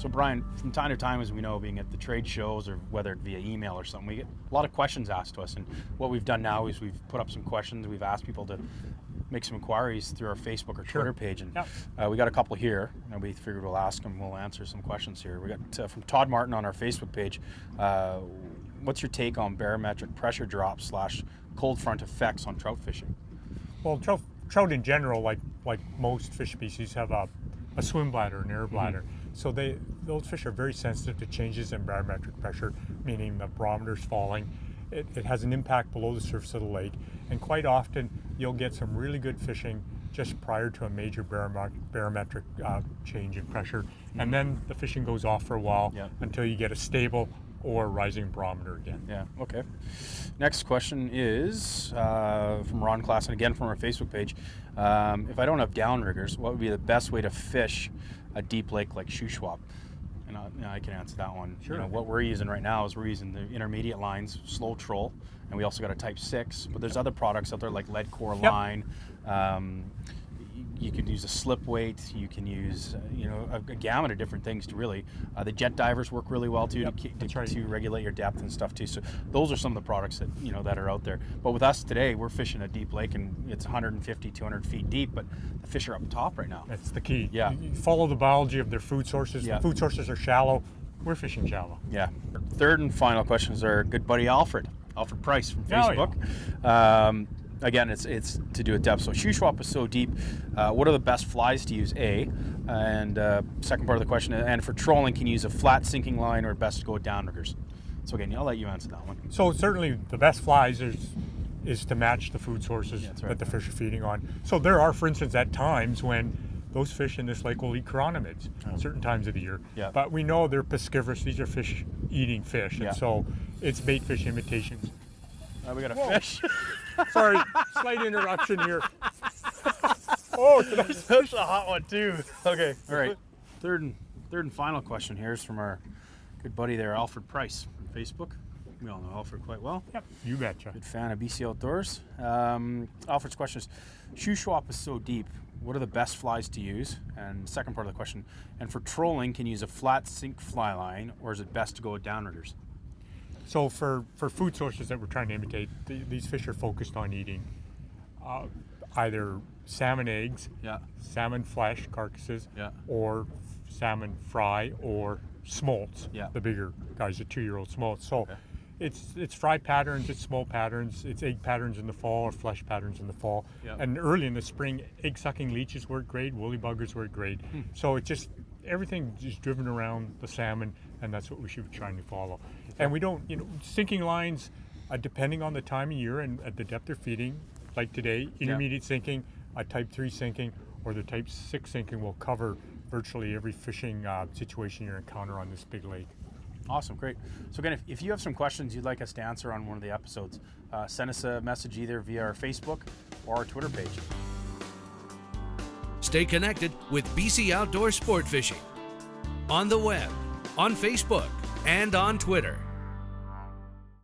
So Brian, from time to time, as we know, being at the trade shows or whether it via email or something, we get a lot of questions asked to us. And what we've done now is we've put up some questions. We've asked people to make some inquiries through our Facebook or Twitter page. And we got a couple here, and we figured we'll ask them, we'll answer some questions here. We got from Todd Martin on our Facebook page. What's your take on barometric pressure drops / cold front effects on trout fishing? Well, trout in general, like most fish species, have a swim bladder, an air bladder. So those fish are very sensitive to changes in barometric pressure, meaning the barometer's falling. It has an impact below the surface of the lake, and quite often you'll get some really good fishing just prior to a major barometric change in pressure, and then the fishing goes off for a while until you get a stable or rising barometer again. Yeah, okay. Next question is from Ron Klassen, again from our Facebook page. If I don't have downriggers, what would be the best way to fish a deep lake like Shuswap? And I can answer that one. Sure. You know, what we're using right now is we're using the intermediate lines, slow troll, and we also got a type 6, but there's other products out there like lead core line. You can use a slip weight. You can use a gamut of different things to really. The jet divers work really well too to regulate your depth and stuff too. So those are some of the products that that are out there. But with us today, we're fishing a deep lake and it's 150, 200 feet deep, but the fish are up top right now. That's the key. Yeah. You follow the biology of their food sources. Yeah. The food sources are shallow. We're fishing shallow. Yeah. Third and final question is our good buddy Alfred Price from Facebook. Again, it's to do with depth. So Shuswap is so deep. What are the best flies to use? And second part of the question, and for trolling, can you use a flat sinking line or best to go with downriggers? So again, I'll let you answer that one. So certainly the best flies is to match the food sources that the fish are feeding on. So there are, for instance, at times when those fish in this lake will eat chironomids certain times of the year. Yeah. But we know they're piscivorous. These are fish-eating fish. And so it's bait fish imitations. We got a fish. Sorry, slight interruption here. Oh, it's a nice That's a hot one too. Okay, all right. Third and final question here is from our good buddy there, Alfred Price from Facebook. We all know Alfred quite well. Yep, you betcha. Good fan of BC Outdoors. Alfred's question is, Shuswap is so deep, what are the best flies to use? And second part of the question, and for trolling, can you use a flat sink fly line or is it best to go with downriggers? So for food sources that we're trying to imitate, these fish are focused on eating either salmon eggs, salmon flesh carcasses, or salmon fry or smolts, the bigger guys, the 2-year-old smolts. So it's fry patterns, it's smolt patterns, it's egg patterns in the fall or flesh patterns in the fall. And early in the spring, egg-sucking leeches work great, woolly buggers work great. So it just, everything is driven around the salmon, and that's what we should be trying to follow. And we don't, sinking lines, depending on the time of year and at the depth they're feeding, like today, intermediate sinking, a type 3 sinking, or the type 6 sinking will cover virtually every fishing situation you encounter on this big lake. Awesome, great. So again, if you have some questions you'd like us to answer on one of the episodes, send us a message either via our Facebook or our Twitter page. Stay connected with BC Outdoor Sport Fishing on the web, on Facebook, and on Twitter.